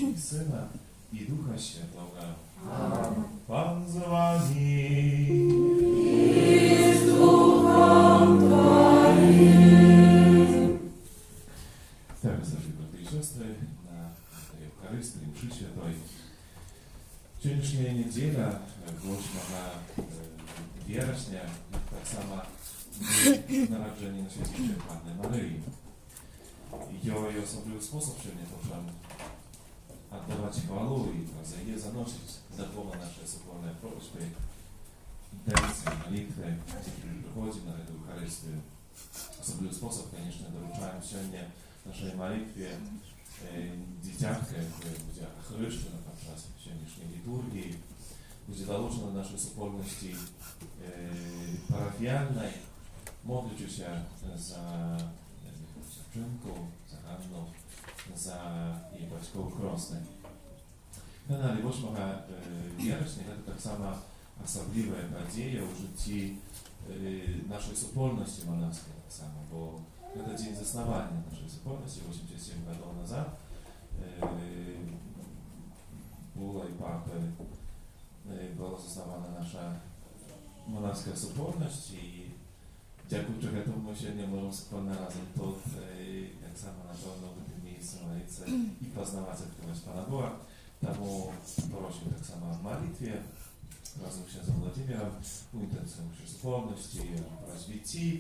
i Syna, i Ducha Świętego. Amen. Pan z wami. I z duchem Twoim. Teraz, drogie braty i siostry, na Eucharystii, mszy świętej. Dzisiejsza niedziela, 8 września, tak samo narodzenie na świecie Panny Maryi. I jej osobliwy sposób się nie potrzebny oddawać chwalu i za je zanosić zakłona nasze wspólne prośby, intencje, modlitwy, które przychodzi na tę Eucharystię. Osobliwy sposób, конечно, dorучаем сегодня naszej modlitwie dzieciatkę, która będzie chryszczona podczas dzisiejszej liturgii, będzie dołączona do naszej wspólności parafialnej, modlić się za dziewczynką, za Anną, za jej батько Крестный. Каналі 8 вересня это так само особливая подія у житті нашей супольности монашеской, так само, бо это день заснования нашей супольности, 87 годов назад была и папы, была заснована наша монашеская супольность, и дякуючи этому мы сегодня можем спокойно разом тут, так само на pewno w tym miejscu молиться i poznawać aktywność Pana Boga. Тому prosimy tak samo w modlitwie razem z księdzem Władimierem, intencją przyszłości, развития,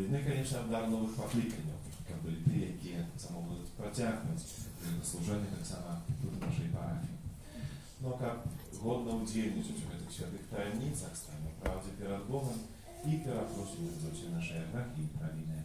no i конечно dar nowych покликаний, как были те, jakie tak samo будут протягивать служение так само тут в нашей парафии. No как godno udzielniczyć w tych świętych tajemnicach, stajemy prawdzie przed Bogiem i prosić o naszej grzechy i prawiny.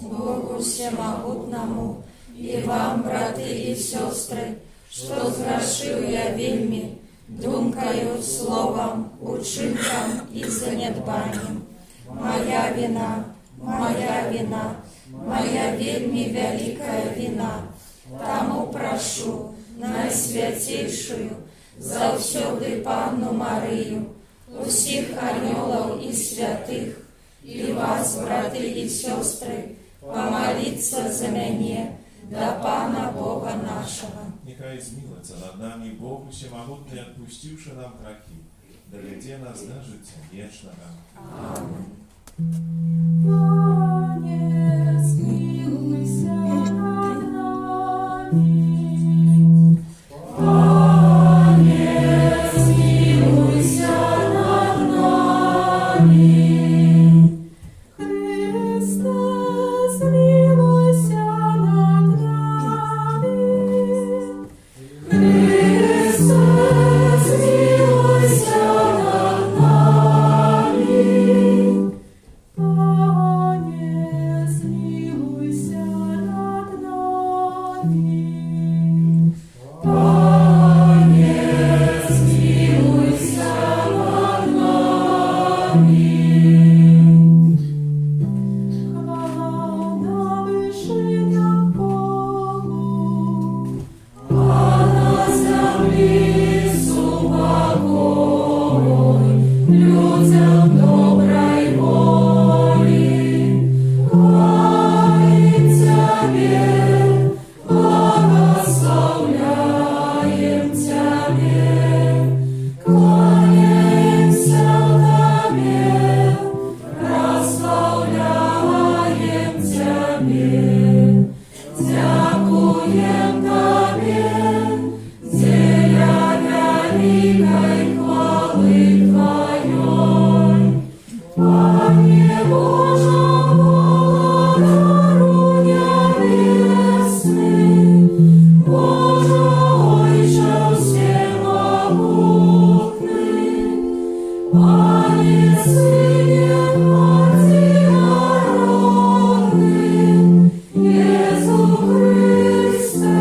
Богу всемогутному и вам, браты и сестры, что зграшил я вельми, думкою, словом, учинком и занедбанием. Моя вина, моя вина, моя вельми великая вина. Тому прошу найсвятейшую, завсёды Панну Марию, усіх анёлов и святых, и вас, браты и сестры, помолиться за меня, до Пана Бога нашего. Нехай змилуется над нами Бог всемогутный, отпустивший нам грехи, доведи нас до життя вечного. Аминь. Пане, смилуйся над нами. Пане, смилуйся над нами. Христе, смилуйся над нами. Христе, смилуйся над нами. Пане, смилуйся над нами. Пане, смилуйся над нами. Хвала на вышинах Богу, а на земле супокой людям доброй воли. Хвалим Тебе, благословляем Тебе, кланяемся Тебе, прославляем Тебе, дякуем Тебе, деля великой хвалы Твоей. Пане Боже, владаруня небесный, Боже, Отче всемогутный, Пане Сыне Отценародный, Иисус Христе,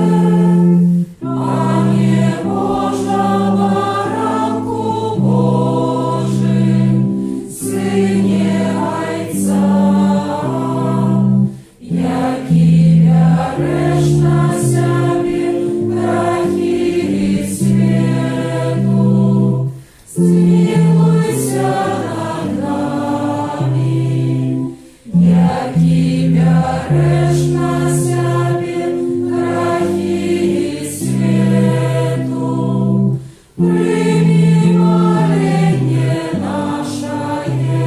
себе грехи свету. Прими моление нашее,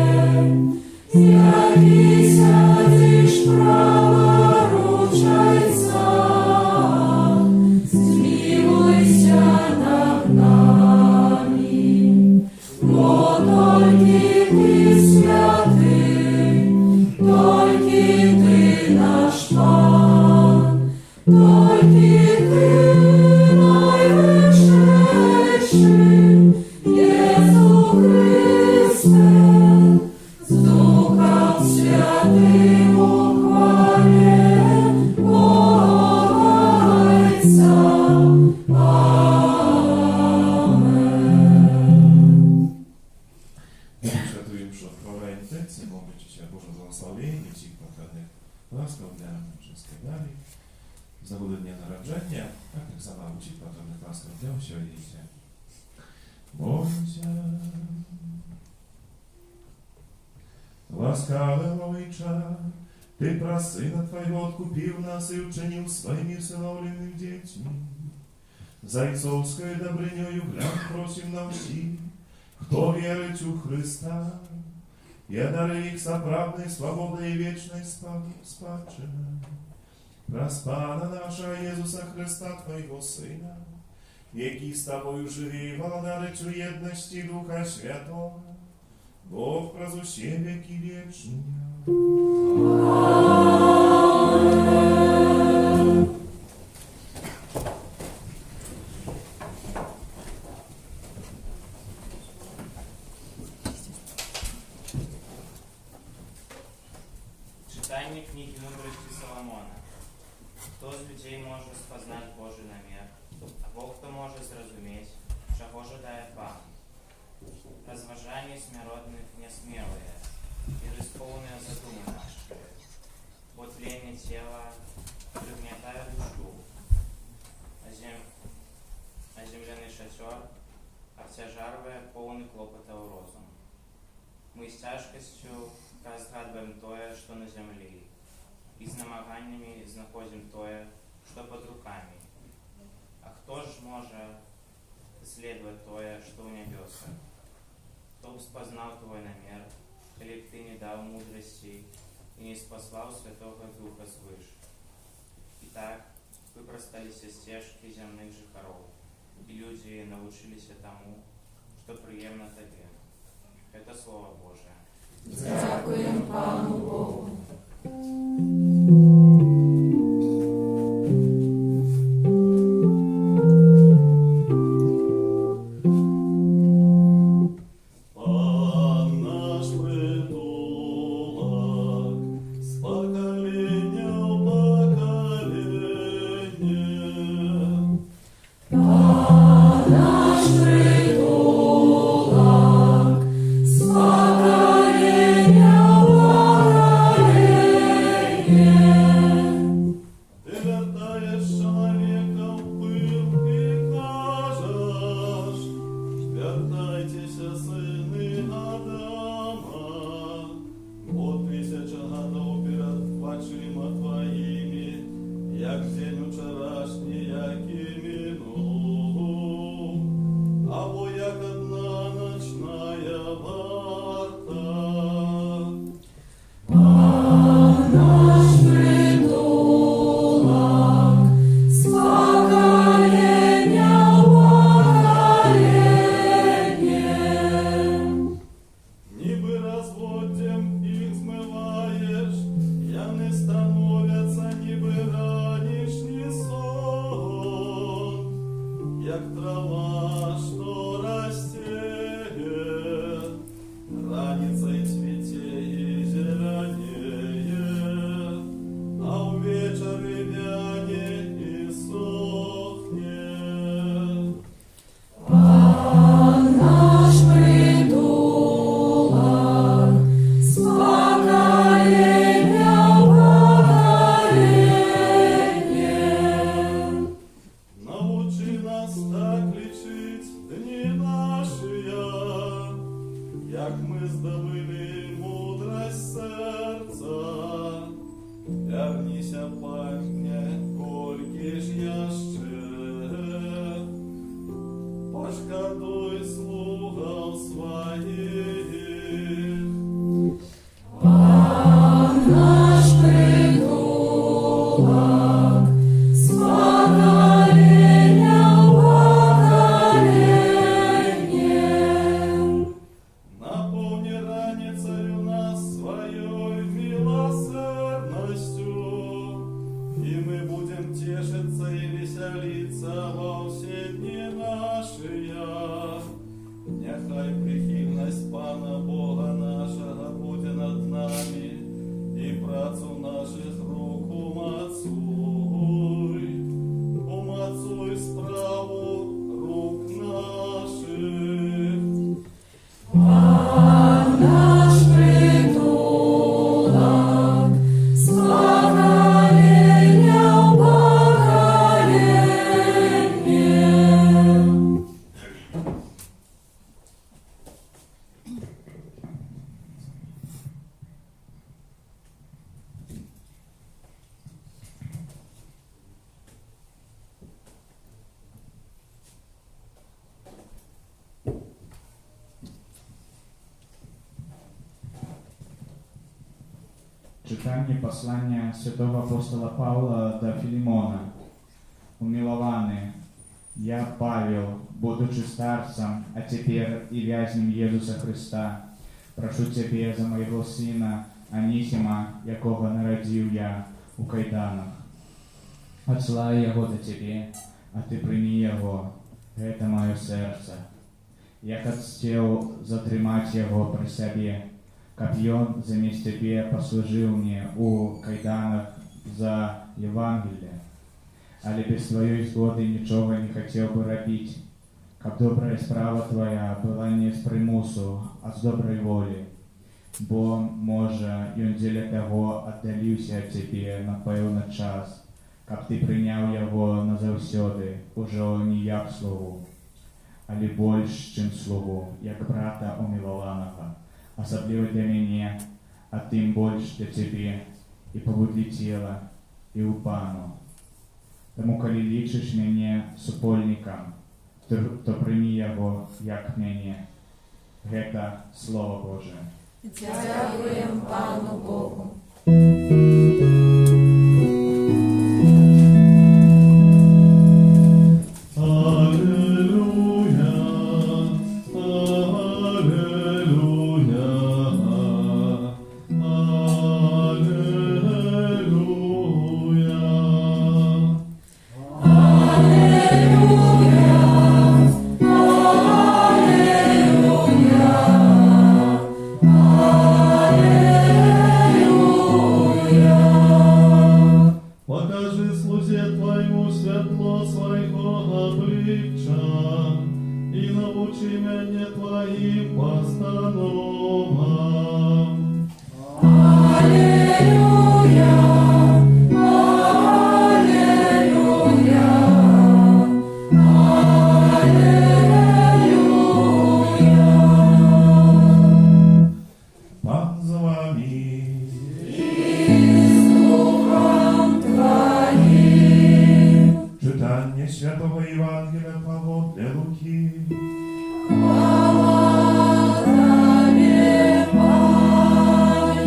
явися лишь праворучайца, смилуйся над нами, бо только Ты святый, только Ты наш Пан, только Ты найвищейший, Jezu Chryste, z Duchem Świętym uchwale Ojca. Amen. Świętuję już odprawa intencji, mogę Ci Boże błogosławienie, Ci pokochanych łaskaw dla wszystkich dali. Z nagrody dnia narodzenia, a tak samo Ci pokochanych łaskaw dla osiągnięcia. Bądźcie łaskawy Ojcze, Ty про Syna Twojego odkupił nas i uczynił swoimi usynowionych dziećmi. За ojcowską dobrynią gląd prosił nam ci, kto wierzyć u Chrysta, ja daruję ich zaprawnej swobody i wiecznej spaczyny. Przez Pana nasza Jezusa Chrysta, Twojego Syna, jaki z Tobою żyje i władary u jedności Ducha Świętego, Bóg przez siebie wieki wieczne. Czytanie kniги Мудрости Соломона. Хто з людей може спознати Божий намір, або хто може зрозуміти, чого жадає Пан? Розважання смиренных несмелые и рисковные задумы наши, бо тление тела пригнетает душу, а земляный шатер обтяжарває повний клопота у розум. Ми з тяжкістю разгадываем тое, что на земле, и с намаганиями знаходим тое, что под руками. А кто ж может исследовать тое, что в небесах? Кто спознал твой намер, или ты не дал мудрости и не спаслал Святого Духа свыше? Итак, вы простались стежки земных жихаров, и люди научились тому, что приемно тебе. Это Слово Божие. Дякуємо Пану Богу. Пан наш притулок, с поколения в поколение. Пан наш притулок, с поколения в поколение. молиться во все дни наши. Нехай прихильность Пана Бога нашего буде над нами, и працу наших рук умацуй справу рук наших. Пан наш притулок, с поколения в поколение. Читание послания святого апостола Павла до Филимона. Умилованный, я, Павел, будучи старцем, а теперь и вязнем Иисуса Христа, прошу Тебе за моего сына Анисима, якого народил я у кайданах. Отсылаю его до Тебе, а Ты прими его, это мое сердце. Я хотел затримать его при себе, копьем заместь Тебе послужил мне у кайданах за Евангелие, але без Твоей згоды ничего не хотел бы робить, как добрая справа Твоя была не с примусу, а с доброй воли, бо, може, ён дзеля того отдалился от Тебе на певный час, как Ты принял его назавсёды, уже не як слугу, але больше, чем слугу, як брата умилованного, особливо для меня, а тем больше для Тебе, и поводле тела, и у Пану. Тому, коли лічиш мене супольником, то прийми його, як мене. Гэта Слово Божие. Дякуємо Пану Богу. Покажи слузе Твоему світло Свого обличчя і научи мене Твоїм постановам. Аллилуйя, аллилуйя, аллилуйя. Пан за вами. Czytanie Świętego Ewangelia Pawła Luki. Chwała Tobie, Panie.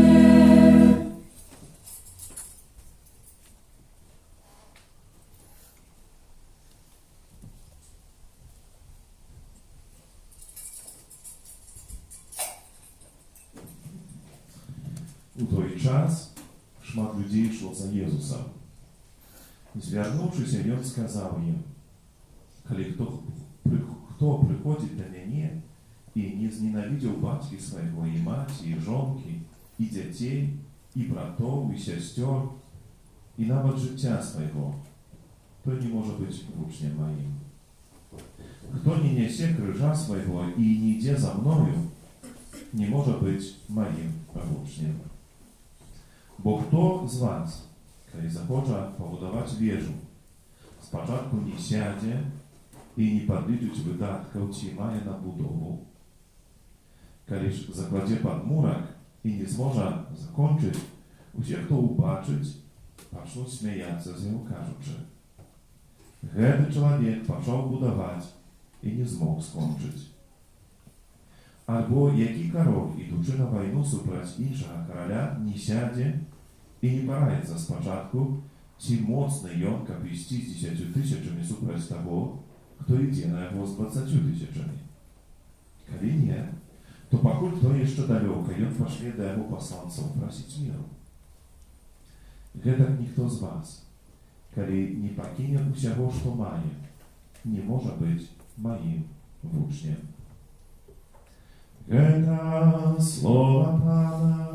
У той час шмат людей йшло за Єзусом. Звярнувшись, Ён сказав їм: «Коли хто приходить до мене і не зненавидел батьки своего, и мать, и жонки, и детей, и братов, и сестер, и навод життя своего, то не может быть учнем моим. Кто не несе крыжа своего и не иде за мною, не может быть моим учнем. Бо хто з вас, коли захоче побудувати вежу, спочатку не сяде і не подлічить видатків, ці має на будову. Коли ж закладе подмурок і не зможе закончити, усі, хто убачить, почнуть сміятися з нього, кажучи: «Гэты чоловік почав будувати і не змог скончити». Або який король, ідучи на війну супроть іншого короля, не сяде і не порається спочатку, ці моцний ён, каб вести з 10 тисячами супроть того, хто йде на його з 20 тисячами. Коли ні, то покуль хто jeszcze далеко, ён пошле до його посланців просить миру. Гэтак ніхто з вас, калі не пакіне усяго, што мае, не можа быць маім вучнем. Гэта слова Пана.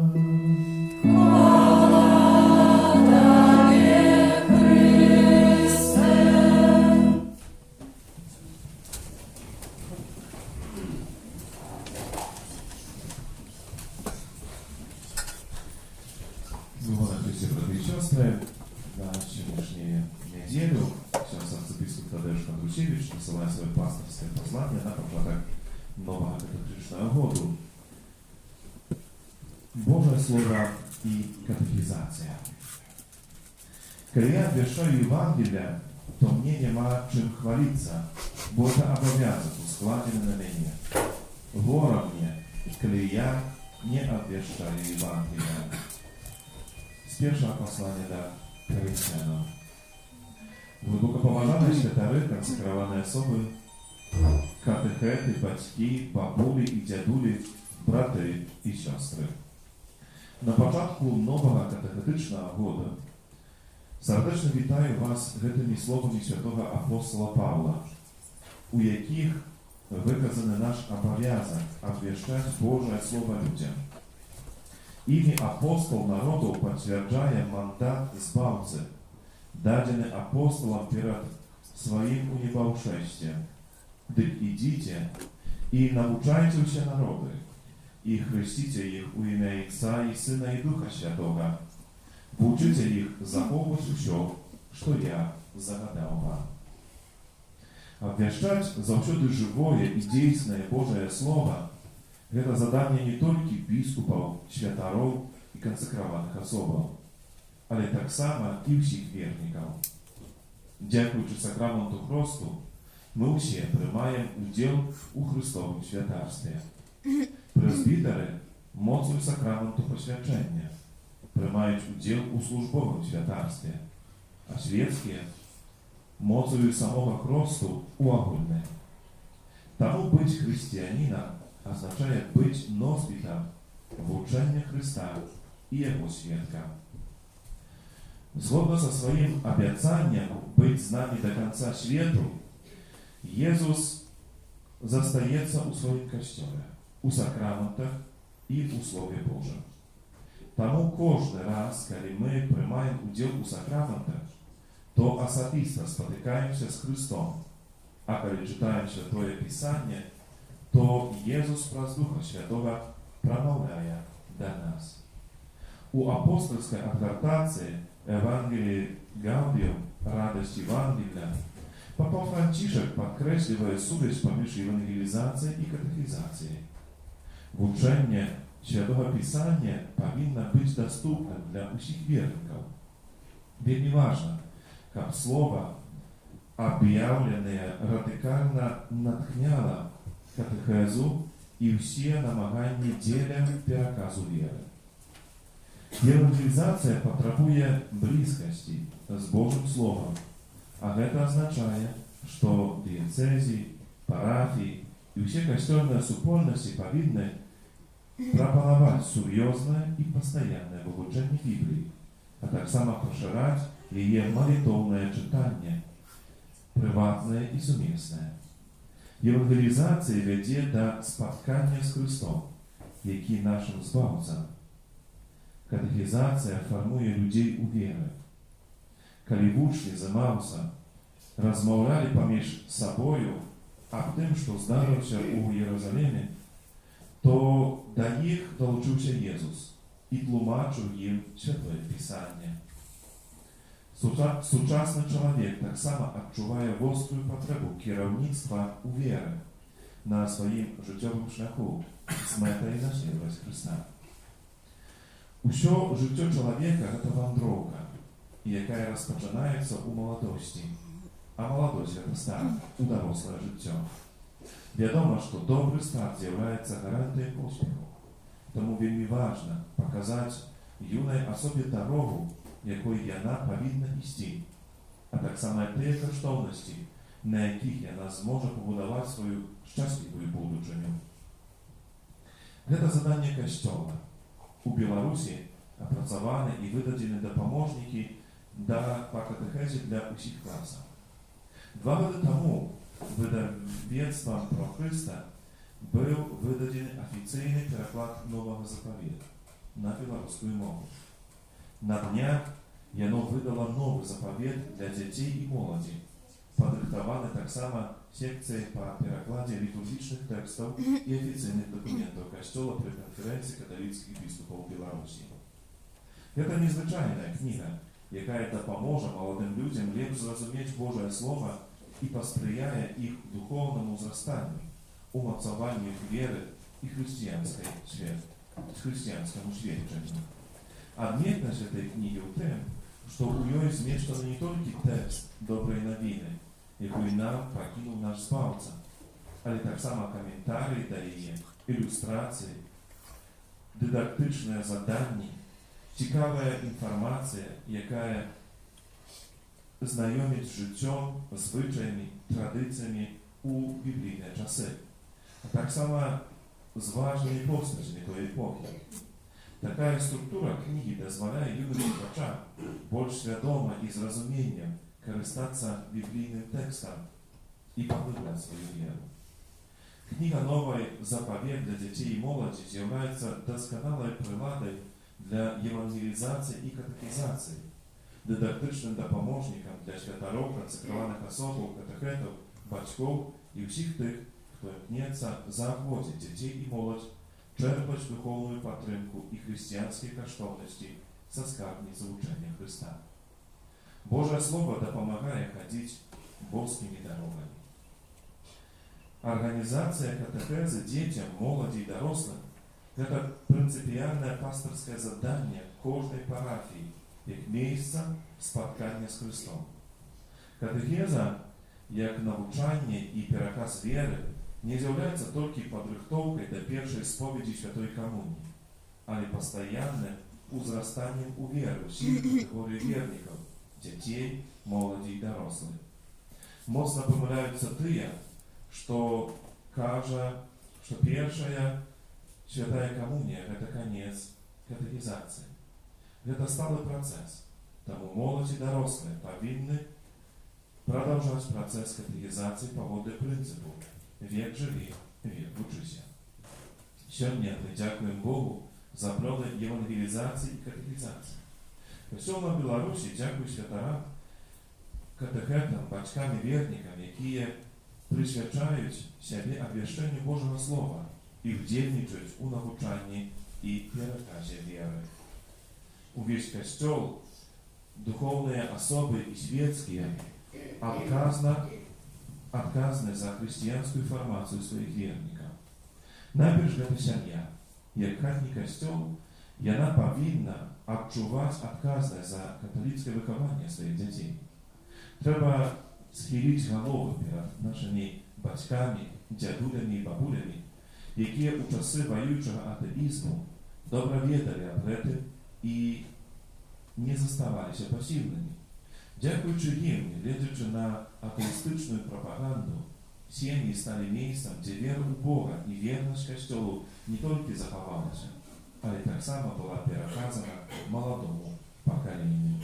На сегодняшнюю неделю сейчас архиепископ Тадеуш Кондрусевич посылает свое пасторское послание на початок нового катехизичного года. Божье Слово и катехизация. Когда я обвещаю Евангелие, то мне нема чем хвалиться, бо это обовязок складен на меня. Гора мне, когда я не обвещаю Евангелие. З першого послання до Коринфянам. Глибокоповажані святари, консекровані особи, катехети, батьки, бабулі і дядулі, брати і сестри. На початку нового катехетичного года сердечно вітаю вас гэтими словами святого апостола Павла, у яких виказаний наш обов'язок обвіщати Божє Слово людям. Ими апостол народу подтверждая мандат Збавцы, даденный апостолом перед своим унебаушествием. Дык идите и научайте все народы, и хрестите их у имя Отца и Сына и Духа Святого. Учите их заховывать все, что я загадал вам. Обвещать завсёды живое и действенное Божие Слово – это задание не только біскупов, святаров и консекрованных особов, але так само и всех верников. Дякуючи сакраменту Христу, мы все приймаємо уділ у Христовому святарстві. Презбітери моцою сакраменту посвячення приймають уділ у службовому святарстві, а світські моцою самого Христу у огульне. Тому бути християнином означает быть носителем в учении Христа и Его свідком. Згодно со своим обещанием быть с нами до конца света, Иисус застається у своем костеле, у сакраментах и у Слове Божьем. Тому кожен раз, коли мы приймаємо уділ у сакраментах, то особисто спотикаємося з Христом, а коли читаємо Святое Писание, то Иисус праз Духа Святого промовляє до нас. У апостольской адвертации Евангелии Гаудиум, радость Евангелия, Папа Францишек подкресливает связь поміж евангелизацией и катехизацией. Учение Святого Писания повинно быть доступным для всех верников. Ведь не важно, как слово, объявленное, радикально натхняло катехезу и все намагання деля переказу веры. Евангелизация потребует близкости с Божьим Словом, а это означает, что диецезии, парафии и все костельные супольности повинны пропоновать серьезное и постоянное вывучение Библии, а так само поширать ее молитовное читание, приватное и суместное. Евангелизация веде до споткання з Христом, який нашим збавцем. Катехизация формує людей у віри. Коли вучні з Емауса розмовляли поміж собою об тим, що здарився у Єрусалимі, то до них долучився Єсус і тлумачив їм Святое Писання. Сучасний чоловік так само відчуває гостру потребу керівництва у вірі на своїм життєвому шляху з метою наслідувати Христа. Усе життя чоловіка – це вандровка, яка розпочинається у молодості, а молодость – це старт у доросле життя. Відомо, що добрий старт є гарантією успіху, тому вельми важливо показати юній особі дорогу, якою вона повинна йти, а так само ті коштовності, на яких вона зможе побудувати свою щасливу будучиню. Це завдання Костьола. У Білорусі опрацьовані і видадені допоможники по катехезе для усіх класів. 2 роки тому видавництвом про Христа був виданий офіційний переклад Нового Заповіту на білоруську мову. На днях яно видало новий заповіт для дітей і молоді, падрыхтаваны таксама секцыяй па перакладзе літургічных тэкстаў і афіцыйных дакументаў Касцёла пры канферэнцыі каталіцкіх біскупаў Беларусі. Гэта незвычайная кніга, якая дапаможа маладым людзям лепш зразумець Божае Слова і паспрыяе іх духоўнаму ўзрастанню, умацаванню іх веры і хрысціянскаму сведчанню. Адметнасць гэтай кнігі ў тым, што ў ёй змешчаны не толькі тэкст добрай навіны, якую нам пакінуў наш збаўца, але таксама каментарыі да яе, ілюстрацыі, дыдактычныя заданні, цікавая інфармацыя, якая знаёміць з жыццём, звычаямі, традыцыямі ў біблійныя часы, а таксама з важнымі постацямі той эпохі. Такая структура кнігі дазваляе юным чытачам больш свядома і з разуменнем карыстацца біблійным тэкстам і паглыбляць сваю веру. Кніга «Новый заповед» для дзяцей і моладзі з'яўляецца дасканалай прыладай для евангелізацыі і катехізацыі, дыдактычным дапаможнікам для святароў, кансакраваных асобаў, катэхетаў, бацькоў і ўсіх тых, хто імкнецца заахвоціць дзяцей і моладзь чэрпаць духоўную падтрымку і хрысціянскія каштоўнасці са скарбніцы вучэння Хрыста. Божае Слово дапамагае хадзіць боскімі дарогамі. Арганізацыя катэхезы дзецям, моладзі і дарослым – гэта прынцыпіяльнае пастырскае заданне кожнай парафіі, як месца спаткання з Хрыстом. Катэхеза, як навучанне і пераказ веры, не з'яўляецца толькі падрыхтоўкай да першай споведзі святой камуніі, але пастаянным узрастаннем у веры ўсіх катэгорый вернікаў, дзяцей, моладзі і дарослых. Моцна памыляюцца тыя, што кажа, што першая святая камунія – гэта канец катэхізацыі. Гэта сталы працэс, таму моладзь і дарослыя павінны прадаўжаць працэс катэхізацыі паводле прынцыпу «Век живи, век вучыся». Сёння мы дзякуем Богу за плёны евангелізацыі і катэхізацыі. Касцёл на Беларусі дзякуе святарам, катэхетам, бацькам і вернікам, якія прысвячаюць сябе абвяшчэнню Божага Слова і ўдзельнічаюць у навучанні і пераказе веры. Увесь касцёл, духоўныя асобы і свецкія адказны за хрысціянскую фармацыю сваіх вернікаў. Найперш гэта сям'я. Як хатні касцёл, яна павінна адчуваць адказнасць за каталіцкае выхаванне сваіх дзяцей. Трэба схіліць галовы перад нашымі бацькамі, дзядулямі і бабулямі, якія ў часы ваюючага атэізму добра ведалі аб гэтым і не заставаліся пасіўнымі. Дзякуючы ім, гледзячы на атэістычную прапаганду, сем'і сталі месцам, дзе вера ў Бога і вернасць касцёлу не толькі захавалася, але таксама была пераказана маладому пакаленню.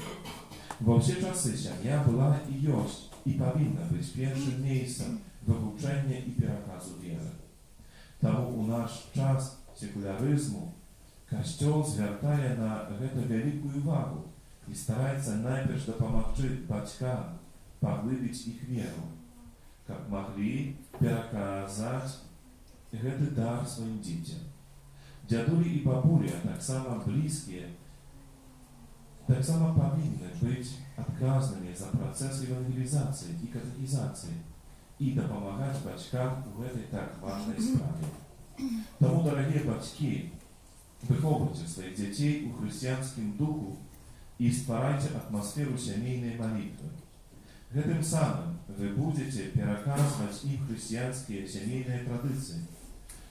Ва ўсе часы сям'я была і ёсць і павінна быць першым месцам вывучэння і пераказу веры. Таму ў наш час секулярызму касцёл звяртае на гэта вялікую увагу і стараецца найперш дапамагчы бацькам паглыбіць іх веру, каб маглі пераказаць гэты дар сваім дзецям. Дзядулі і бабулі, а таксама блізкія, таксама павінны быць адказнымі за працэс евангелізацыі і катэхізацыі і дапамагаць бацькам у гэтай так важнай справе. Таму, дарагія бацькі, выхоўвайце сваіх дзяцей у хрысціянскім духу і стварайце атмасферу сямейнай малітвы. Гэтым самым вы будзеце пераказваць ім хрысціянскія сямейныя традыцыі,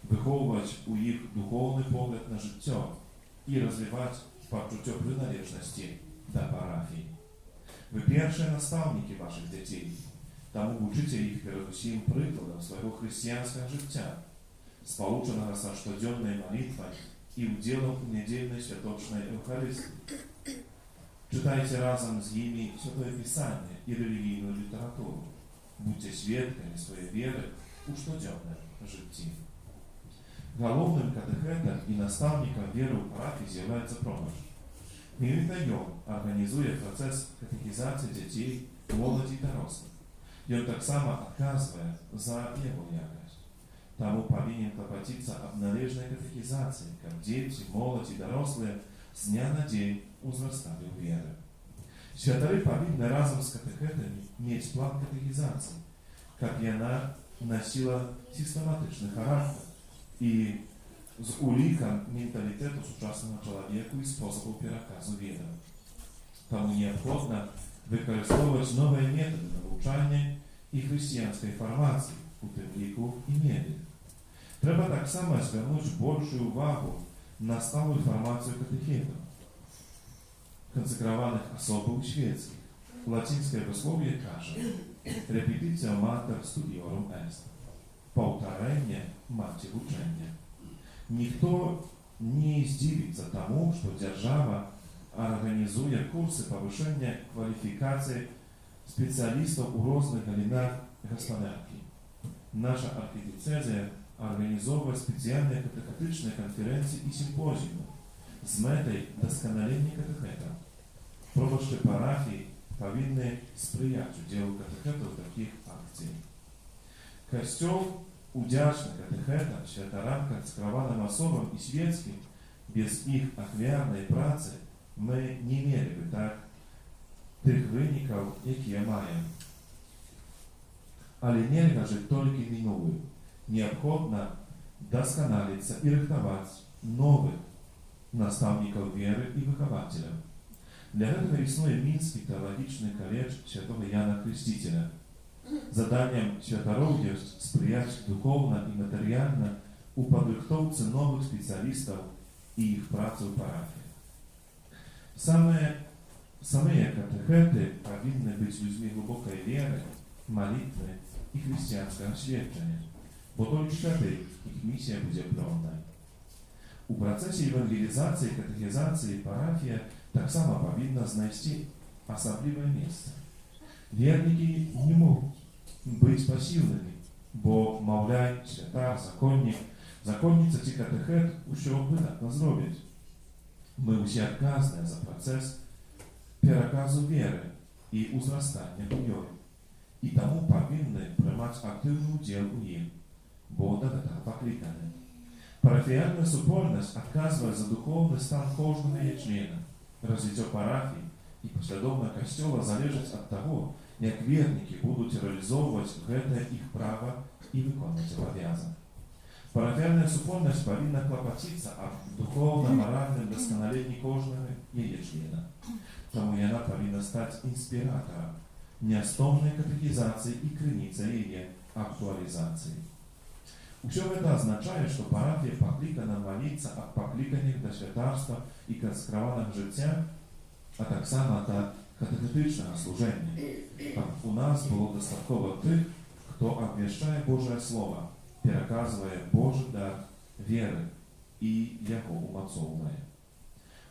выхоўваць у іх духоўны погляд на жыццё і развіваць пачуццё прыналежнасці да парафіі. Вы першыя настаўнікі вашых дзяцей, таму вучыце іх перадусім прыкладам свайго хрысціянскага жыцця, спалучанага са штодзённай малітвай і ўдзелам у нядзельнай святочнай эўхарыстыі. Czytajcie razem z nimi Święte Pisanie i religijną literaturę. Будьте świadkami swojej wiery u codziennym życiu. Головным катехетом и наставником веры в парафии является промощь. Именно он организует процесс катехизации детей, молоді и дорослых. И он так само отказывает за его якость. Тому повинен клопотиться об належной катехизации, как дети, молодь и дорослые с дня на день узрастали в вере. Святары повинны разом с катехетами иметь план катехизации, как и она носила систематичный характер и з уликом менталитету сучасного человека и способов переказу веры. Тому необходимо використовувати нові методи навчання і християнської формації у тим ліку і медіа. Треба так само звернути більшу увагу на сталу формацію катехетів, консекрованих особо шведських. Латинське вислов'я каже «Repetitio mater studiorum est» – «Повторення мати учення». Никто не издивится тому, что держава организует курсы повышения квалификации специалистов у разных галинах господарки. Наша архидиецезия организовывает специальные катехетичные конференции и симпозиумы с метой досконаления катехета. Пробовши парафии повинны сприять уделу катехетов таких акций. Костел удячных катехетам, святарам, консекрованным особам и светским, без их ахвярной працы мы не имели бы так тих виників, які маємо. Але нельзя жить только минулым. Необходимо досконалиться и рихтовать новых наставников веры и выхователей. Для этого існує Мінський теологічний коледж святого Яна Крестителя. Заданням святаров є сприяти духовно і матеріально у підготовці нових спеціалістів і їх праці в парафії. Саме катехети повинні бути людьми глибокої віри, молитви і християнського свідчення, бо тільки тоді їх місія буде повною. У процесі евангелізації, катехізації парафія так само повинна знайти особливе місце. Вірники не можуть бути пасивними, бо, мовляй, святар, законниця чи катехет усе видатно зроблять. Ми усі відказні за процес переказу віри і узростання в ній. І тому повинні приймати активний уділ у ній, бо до того покликані. Парафіальна супольність відказує за духовний стан кожного її члена. Развиття парафії і послідовно костела залежить від того, як вірники будуть реалізовувати це їх право і виконувати обов'язок. Парафіальна супольність повинна клопотитися об духовно-моральному досконаленні кожного її члена. Тому вона повинна стати інспіратором неостомної катехізації і криницею її актуалізації. Все это означает, что парафия покликана молиться о покликаниях до святарства и консекрованных життя, а так само до катехетичного служения. У нас было достатково тих, кто обвещает Божие Слово, переказывая Божий дар веры и его умацовывая.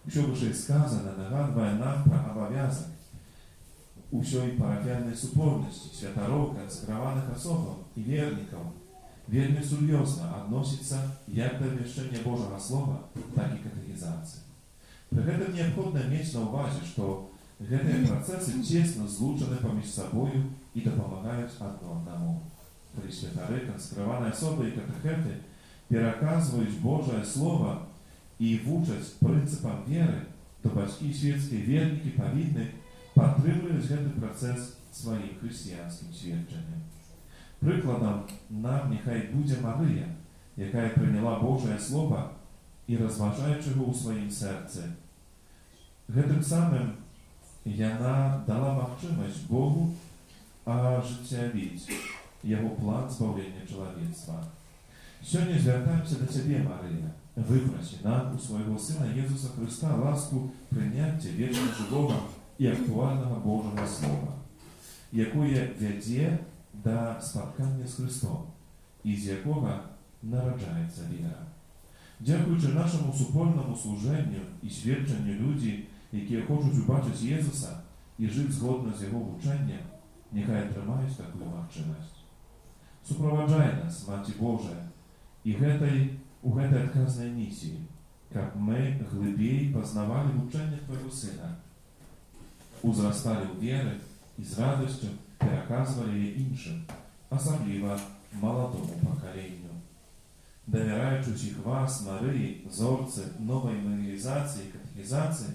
Все выше сказано нагадывая нам про обовязок усей парафиальной супольности, святаров, консекрованных особов и верников, вельми серйозно относится як до вещения Божьего Слова, так и катехизации. При этом необходимо иметь на увазі, что эти процессы тесно злучены поміж собою и допомагають одно одному. Коли святари, консекрованные особи и катехети переказують Божие Слово и вучать принципам веры, то батьки світські вірники повинні підтримувати цей процес своїм християнським свідченням. Прикладом нам нехай буде Марія, яка прийняла Божє Слово і розважаючи його у своїм серці. Гэтым самим вона дала можливість Богу ожитявить його план збавлення чоловічства. Сьогодні звертаємося до Тебе, Марія. Випроси нам у свого Сина Єсуса Христа ласку прийняття вічно живого і актуального Божого Слова, яке веде до споткання з Христом, із якого народжається віра. Дякуючи нашому супольному служенню і свідченню люди які хочуть убачити Єзуса і жити згодно з Його ученням, нехай тримають таку можливість. Супроводжай нас, Маті Божа, і у гэтай адказнай місії, каб ми глибей познавали учення Твого Сина, узрастали у віри і з радістю переказували її іншим, особливо молодому поколенню. Довіряючи всіх вас, Марії, зорці нової евангелізації і катехізації,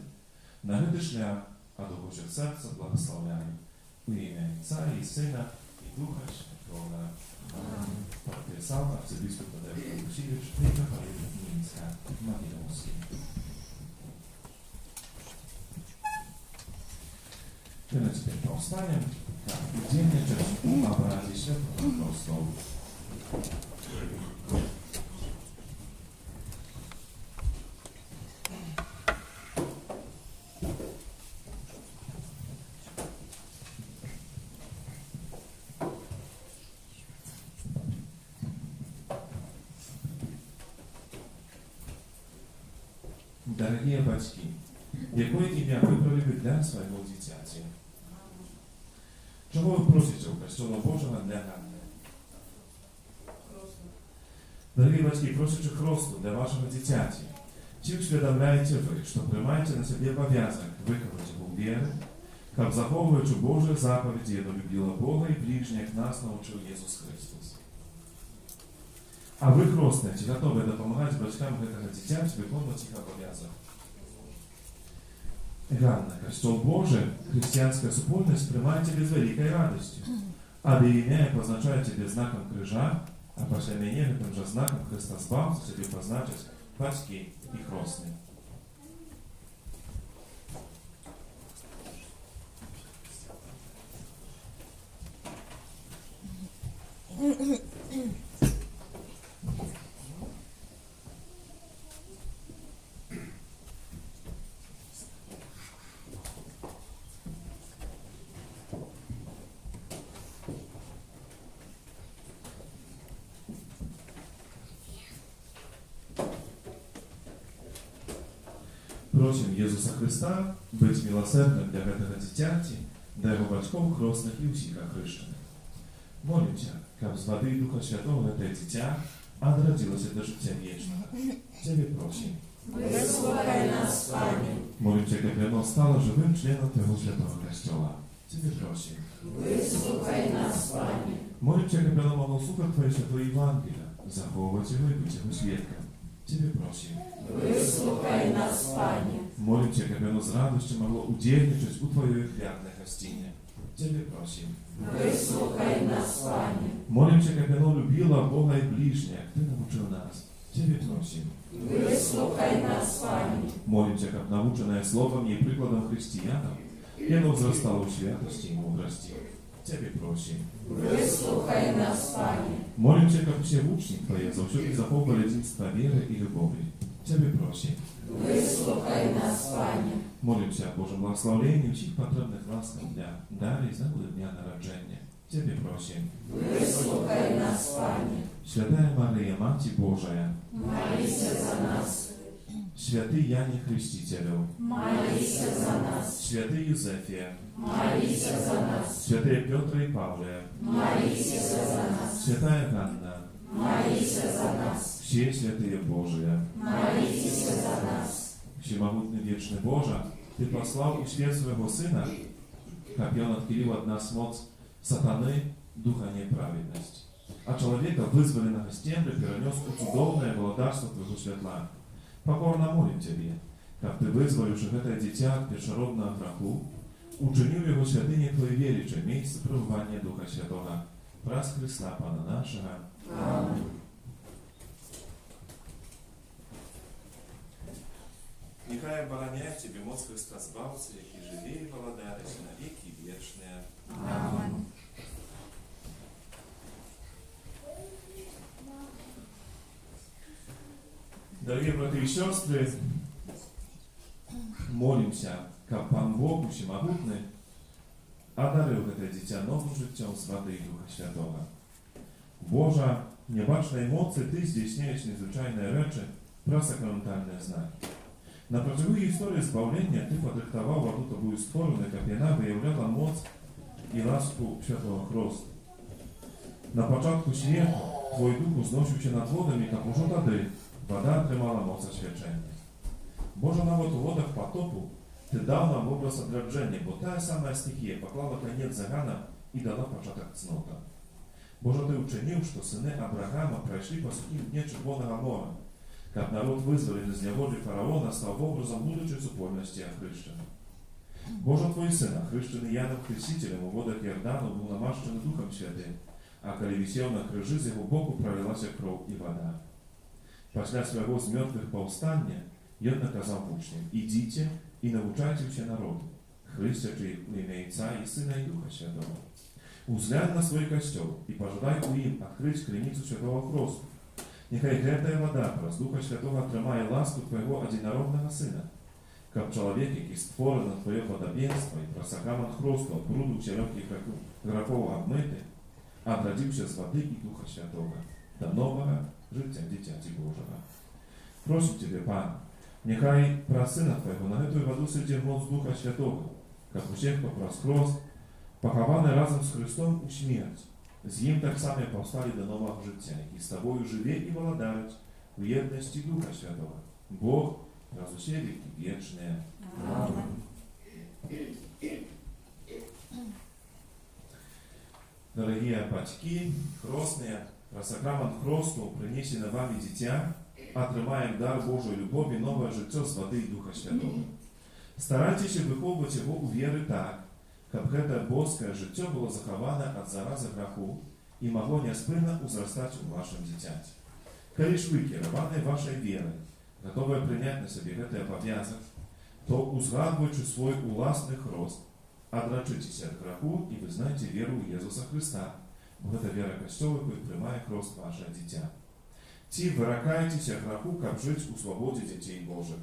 на гэтый шлях от охочих серця благословляю у ім'я Отця і Сина і Духа Святого. Подписал арцебископ Тадеуш Алексеевич митрополит Минска Могилевский. Мы теперь повстанем, как удельничать в образе Святого Христова. Дорогие батьки, якое ім'я вибрали ви для свого дитяті? Чого ви просите у Престолу Божого для Ганни? Дорогие батьки, просите хросту для вашего дитяти. Чи усведомляете вы, что принимаете на себе обовязок выховать его в вере, как заховываючи Божие заповеди, оно любило Бога и ближних нас научил Иисус Христос. А ви, хростні, чи готові допомагати батькам этого дитяти виконувати їх обов'язок? Ганна, Престол Божий, христианская супольность принимаете без великой радости. Объединяя позначаете тебе знаком крыжа, а после меня этим же знаком Христа Збавца себе позначить батьки и хростные. Просим Иисуса Христа быть милосердным для этого дитяти, для его батьков, хростных и усіх охрещених. Молимся, как с воды Духа Святого это дитя отродилось до життя вечного. Тебе просим. Вислухай нас, Пане. Молимся, как оно стало живым членом Твоего Святого Престола. Тебе просим. Вислухай нас, Пане. Молимся, как оно могло слухать Твое Святое Евангелие, заховывать его и быть его свидетелем. Тебе просим. Вислухай нас, Пане. Молимся, как оно с радостью могло удельничать у Твоей хлябной гостине. Тебе просим. Вислухай нас, Пане. Молимся, как оно любило Бога и ближних, Ты научил нас. Тебе просим. Вислухай нас, Пане. Молимся, как наученное словом и прикладом христианам, и оно взрастало в святости и мудрости. Тебе просим. Вислухай нас, Пане. Молимся, как все учни Твои, за все и заховывали единство веры и любови. Тебе просим. Вислухай нас, Пане. Молимся о Божьем благословении всех потребных ласкам для Дарьи и загода дня народжения. Тебе просим. Вислухай нас, Пане. Святая Мария, Мати Божия, Молися за нас. святый Яне Хрестителю, Молися за нас. святый Юзефия, Молися за нас. святые Петр и Павле, Молися за нас. святая Ганна, Молися за нас. все святые Божие, Молися за нас. всемогутный вечный Боже, Ты послал у свет своего Сына, как Он отделил от нас моц сатаны, духа неправедности, а человека, вызволенного с темры, перенес у чудовное владарство Твоего светла. Покорно молим Тебе, как Ты вызволишь это дитя от першородного греху, учинив его святыни Твоей величия, место пребывания Духа Святого, праз Христа Пана нашего. Аминь. Нехай обороняет Тебе моц Христа Збавца, и живее и владарись на веки вечные. Аминь. Дорогие братья и сестры, молимся, как Пан Бог всемогутный одарив это дитя новым життям з води і Духа Святого. Божа, небачна емоція, Ти здійснюєш незвичайні речі про сакраментальні знаки. На протягу історії збавлення ти подрихтував воду тобою створену, як вона виявляла моць і ласку Святого Христу. На початку світу твій дух узносився над водами, як уже тоді вода тримала моць освячення. Боже, навіть у водах потопу ти дав нам образ одрадження, бо та сама стихія поклала конець заганам і дала початок цнотам. Боже, ти учинив, що сини Абрагама пройшли по сухим дні Червоного моря, как народ вызволен из неволи фараона, став образом будучи супольности охрещенным. Боже, твой сын, охрещенный Яном Крестителем у водах Иордану, был намащен Духом Святым, а коли висел на крыжи, з его боку пролилась кровь и вода. После своего с мертвых повстания, он наказал учням: идите и научайте все народу, хрестячи в имя Отца и Сына и Духа Святого. Узглянь на свой костел и пожелай у им открыть криницу Святого Христу. Нехай гэтая вода праз Духа Святого тримає ласку Твоего одинородного Сына, как человек, який створений на Твоє подобенство і про сакрамент Христу от бруду всяких грехов обмити, обрадився з води і Духа Святого до нового життя дитяті Божого. Прошу Тебе, Пан, нехай про Сына Твоего на эту воду сидя моц Духа Святого, как у всех проз Христ, похований разом з Христом у смерть, з ним так само повстали до нового життя, і з Тобою живе і володарить у єдності Духа Святого, Бог, раз усе віки вічні. Amen. Дорогие батьки, крестные, про сакрамент Христу, принесене вами дитя, отримає дар Божої любові, нове життя з води і Духа Святого. Старайтеся виховувати його у вірі так, щоб це божське життя було заховане від зарази греху і могло неспинно узростати у вашому дитяті. Коли ж ви, керовані вашою вірою, готові прийняти на собі цей обов'язок, то, узгадуючи свій власний хрост, одрачитеся від греху і визнайте віру у Ісуса Христа, бо це віра Костьола, який приймає хрост ваше дитя. Ті виракаєтеся греху, щоб жити у свободі дітей Божих.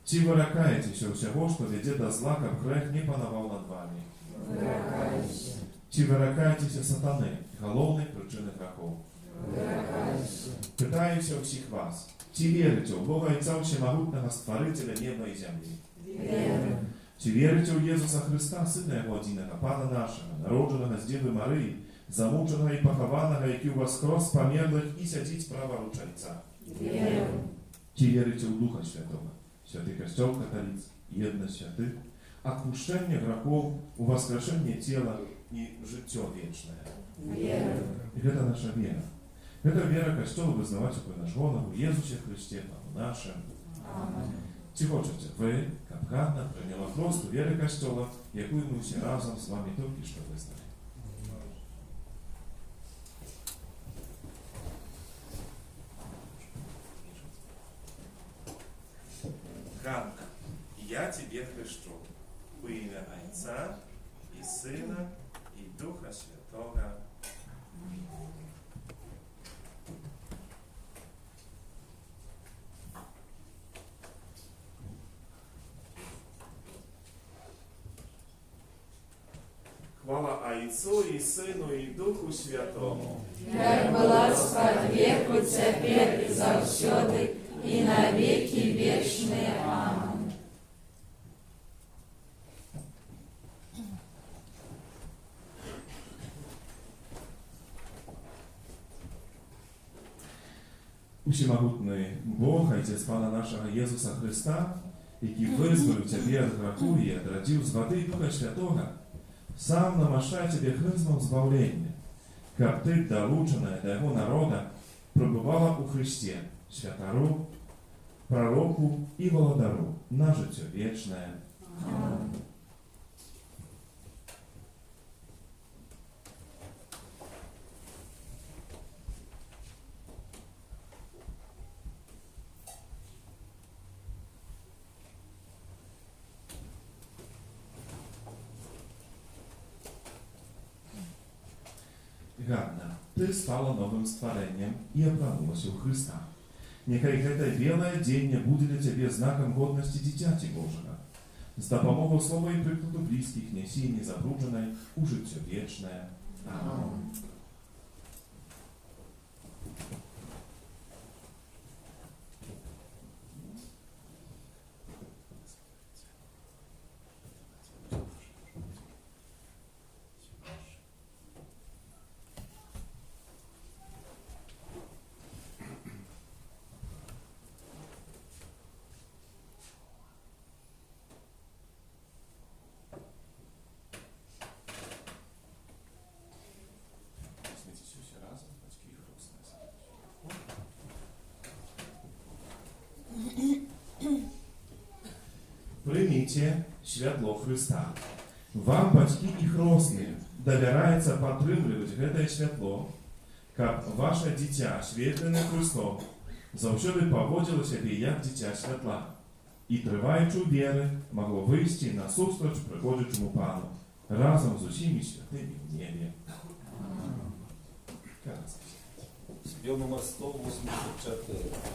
Ті виракаєтеся всього, що веде до зла, щоб грех не панував над вами. Ті виракаєтеся сатани, головної причини грехов. Питаюся у всіх вас, ті вірите у Бога Отця Всемогутнього Створителя неба і землі? Чи вірите у Ісуса Христа, Сина Його одиного, Пана нашого, народженого з Діви Марії, замученого і похованого, який воскрес померлих і сидить праворуч Отця? Чи вірите у Духа Святого, Святий Костел католицький, єдність святих, отпущення грехов, у воскрешення тіла і життя вічне? І це наша віра. Это вера Костела вызнавать у наш Бога в Иисусе Христе, в нашем. Чи хочете ви, як Ганна, прийняла просто віру Костела, яку ми всі разом з вами тільки що визнали? Ганна, я тебе хрещу у ім'я Отця і Сина і Духа Святого. Хвала Отцу і Сину і Духу Святому. Як була спад веку, тепер і завсюди, і на віки вічні. Амінь. Усемогутний Бог, Отець Пана нашого Ісуса Христа, який визволив тебе від греху і одрадив з води і Духа Святого, сам намашай тебе хрестом збавлення, щоб ти, долучена до Його народа, пробувала у Христі, святару, пророку і володару на життя вічне. Амінь. Ганна, ти стала новим створенням і оправдалася у Христа. Нехай це біле день буде для тебе знаком годності дитяті Божого. З допомогою слова і прикладу близьких неси незабрудженої у життя вічне. Амінь. розумієте святло Христа. Вам, батьки і хресні, довіряється підтримувати це святло, щоб ваше дитя, святлене Христом, завжди поводило себе як дитя святла і, триваючи віри, могло вийти на зустріч приходячому Пану разом з усіма святими в небі. Спів номер 184.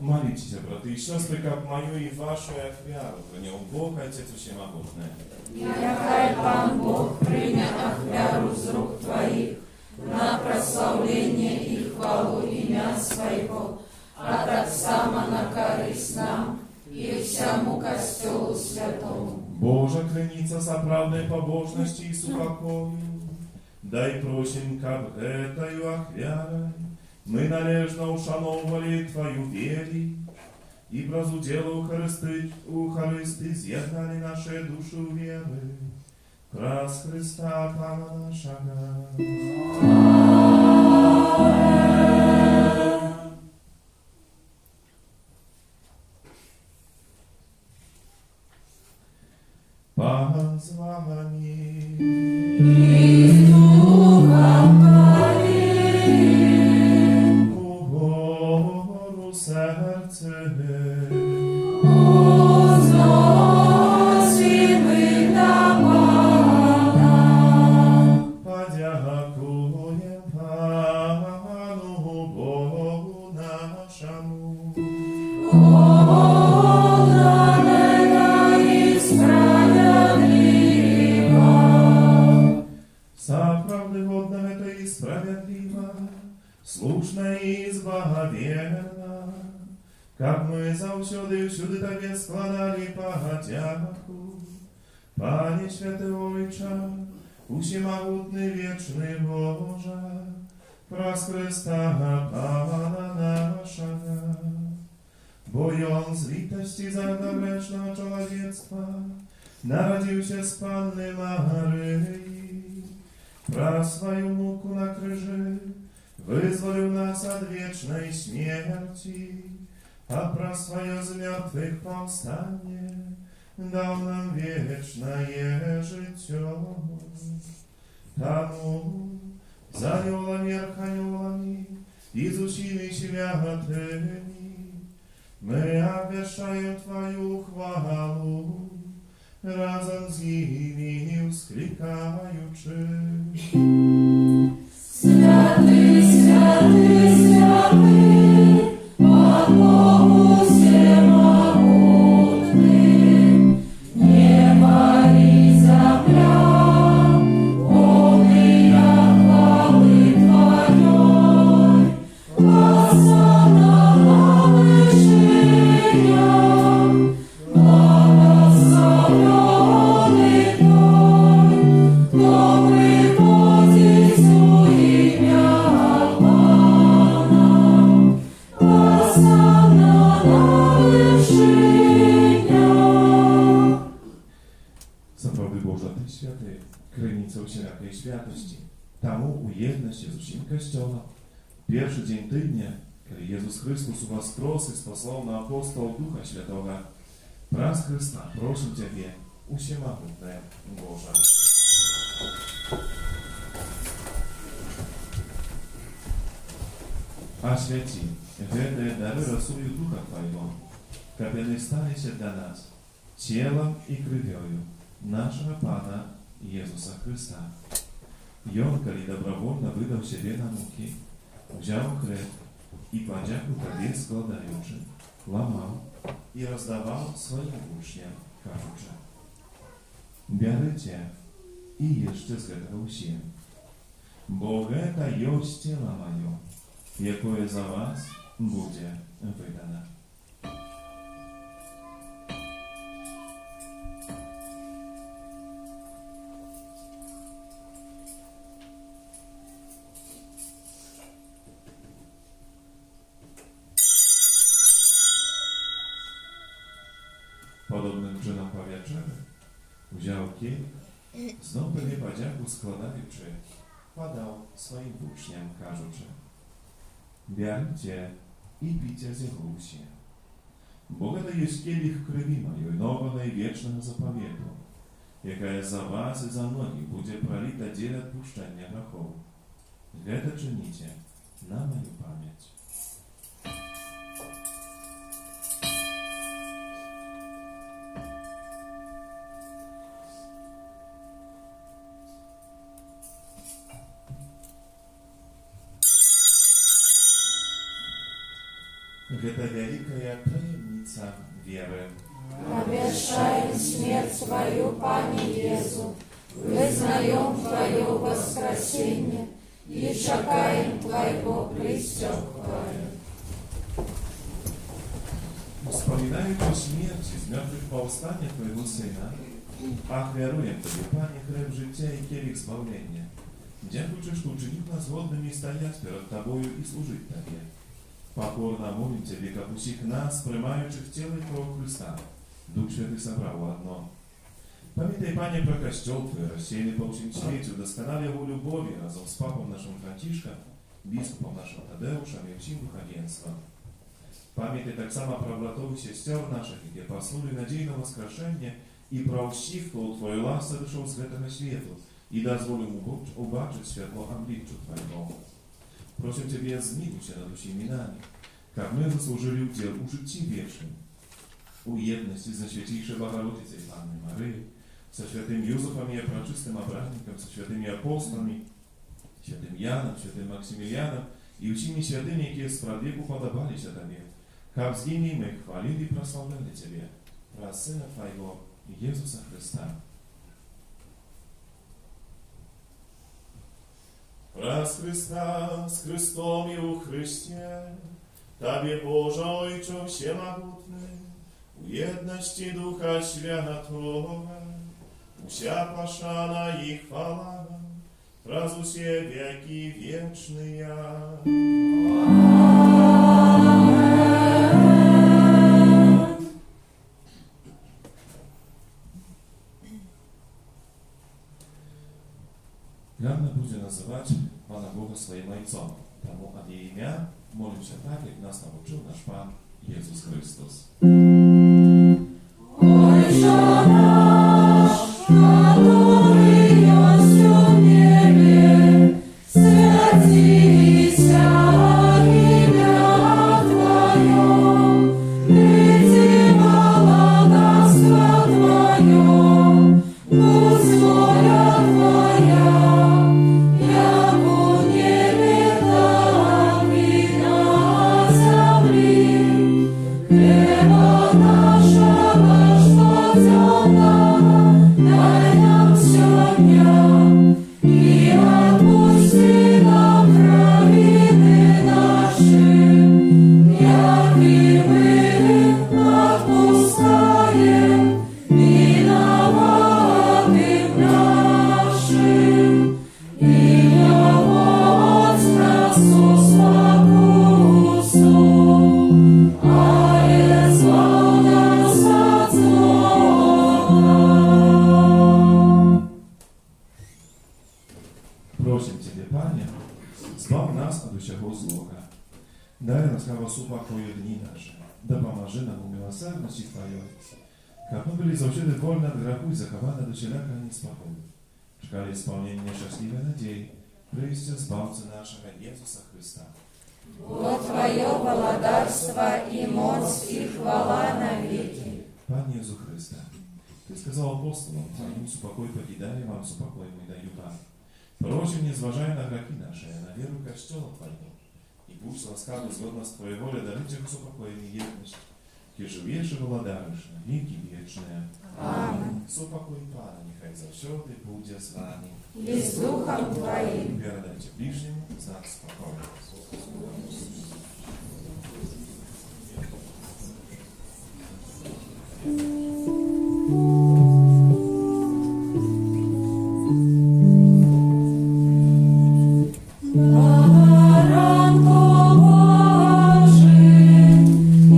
Молитесь, браты и сестры, как мою и вашу ахвяру, принял Бог, Отец Всемогутный. Нехай Пан Бог прийме ахвяру з рук Твоїх на прославлення і хвалу ім'я Своєго, а так само на користь нам і всьому костелу святому. Божа крыница соправной побожности и супокою, дай просим, как этою ахвярой мы належно ушановували Твою веру и бразуделу Ухаристы з'єднали наши души веры. Крас Христа Пана нашего. Пан з вами. Угору серце. Подякуєм Пану Богу нашому. Правды годна это и справедлива, слушна и благоверна, как мы завсёды всюди Тебе складали подяку. Пане святый Ойче, усемогутный вечный Боже, Przez Chrysta Pana naszego, bo on z litości za grzesznego człowiectwa narodził się z Panny Maryi. Przez swoją muku na krzyży wyzwolił nas od wiecznej śmierci, a przez swoje z mертwych powstanie dał nam wieczne życie. Тому z aniołami, archaniołami i z усіми świętymi my obwieszczają Twoją chwału, razem z nimi wskrzykający. Святый, святый, святый, Pan Бог всемогутный, небо и земля, полные хвалы Твоей, Осанна на вышинях, благословенный Той, кто приходит в имя Pana, Осанна на вышинях. Zaprawdę Boża, Ty święty, krynicą wszelakiej świętości. Tamu ujedność się z усім Kościołem. Pierwszy dzień tygodnia, kiedy Jezus Chrystus u was prosy sposlał na apostoł Ducha Świętego. Przez Chrysta proszę Ciebie, Всемогутне Boże. A świeci, wtedy dary rozsuju Ducha Twojego, aby stali się dla nas ciałem i krwią naszego Pana Jezusa Chrysta. I On, kiedy dobrowolnie wydał siebie na muki, wziął chleb i podzięku Tobie składający, łamał i rozdawał swoim uczniom, każąc: bierzcie i jeszcze z tego się, bo to jest ciało moje, jakie za was będzie wydane. Podobnym czynom po wieczerzy wziął kielich, znów pewnie podzięku składający, podał swoim uczniom, każąc: bierzcie i pijcie z jego się, bo to jest kielich krwi mojej, nowego i wiecznego zapowiedu, jaka jest za was i za mnogich, będzie prolita dla odpuszczenia grzechów. To czynicie na moją pamięć. Это великая таємниця віри. Обещаем смерть Твою, Пане Иису, вызнаем Твое воскресение и чекаем Твоего приступа. Wspominając o śmierci z mертwych powstania Twojego Syna, ofiaruję Tobie, Panie, chleb życia i kielich zbawienia. Dziękuję, że uczynił nas godnymi stajać przed Tobою i służyć Tobie. Покорно молим Тебе, как усіх нас, приймаючих тіло Твого Христа, Дух Святий собрав одно. Пам'ятай, Пане, про Костел Твой, розсіяний по всім світі, удоскональ його любові разом з папом нашим Францишком, біскупом нашим Тадеушем і всім духовенством. Пам'ятай так само про братов і сестер наших, які поснули надійне воскрешення, і про всіх, хто у Твою ласку вийшов з цього світу, і дозволив му убачити світло обличчя Твоєго. Просим Тебя, zmiłuj się nad усіми нами, как мы заслужили удел у житті вечным, у едности за Святейшей Богородицей Панной Марии, со святым Юзефом и прочистым образником, со святыми апостолами, святым Яном, святым Максимилианом и усіми святыми, які справедливо подобались Тебе, как с ними мы хвалили и прославляли Тебе, про Сына Твоего, Иисуса Христа. Przez Chrysta, z Chrystom i u Chryście, Tobie Boże Ojcze Всемогутny, u jedności Ducha Świętego, usia poszana i chwała, Сразу все веки вечные. Главное будет называть Пана Бога своим Отцом. Тому от имя молимся так, как нас научил наш Пан Иисус Христос. Отче наш, который есть в небе, святися имя Твое, приди владыцтво Твое, будь воля Твоя, яко в небе, так и на земле. Хлеба нашего щоденного дай нам сегодня, и отпусти нам провины наши, яки мы отпускаем виноватым нашим, и не вводь нас в спокусу, а избавь нас от злого. Просим Тебе, Пане, збав нас от усього злога. Дай ласкаво супокою дни наши, да поможи нам у милосердности Твоей, как мы были завсёды вольны от греху и закованы до вселяка неспокою. Чекали исполнение счастливой надеи, прежде Збавца нашего Иисуса Христа. Вот Твое владарство и моц и хвала навеки. Пане Иисус Христа, Ты сказал апостолам Твоим, супокой покидали вам, супокой мы даю вам. Прочим, не зважай на грехи наши, а на веру Костела Твоего. И будь ласкавый згодно с Твоей волей, дарить их супокой и верность, ки живешь и владаришь на веки вечные. Аминь. Супокой Пана, нехай завсёды буде с вами. И с Духом Твоим. Передайте ближнему знак спокоя. Баранко Божий,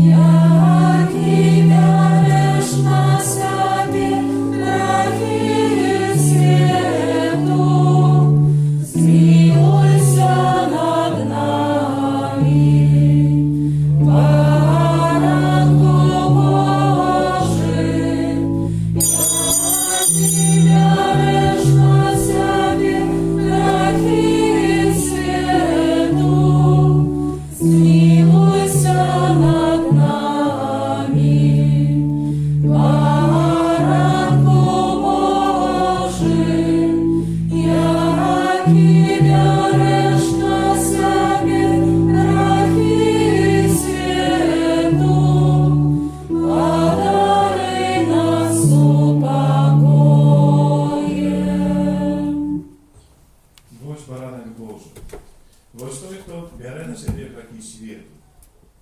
яки берешь на себе грехи свету, смилуйся над нами. Баранко Божий, яки берешь на себе грехи свету, смилуйся над нами. Баранко Божий, яки берешь на себе грехи свету, подари нас упокоем. Вось баранок Божий, вось той, хто бере на себе грехи світу.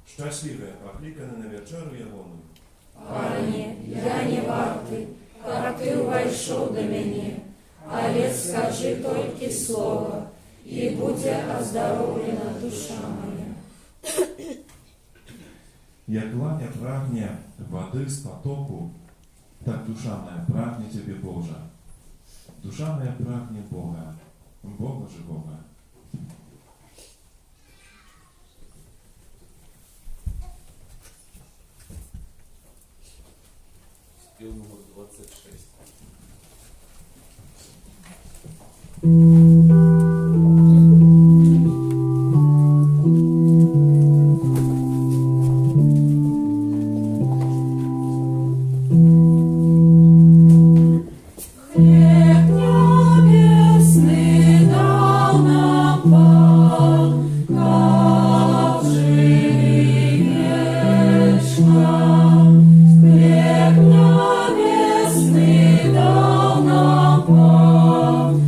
Щасливе, покликане на вечеру Ягоную. Пане, я не вартий, как ти увійшов до мене, але скажи тільки слово, і буде оздоровлена душа моя. Як ланя прагне воды с потоку, так душа моя прагне Тебе, Боже. Душа моя прагне Бога, Бога живого. Спів номер 26. Хлеб небесный дал нам покажи вечно. Хлеб небесный дал нам покажи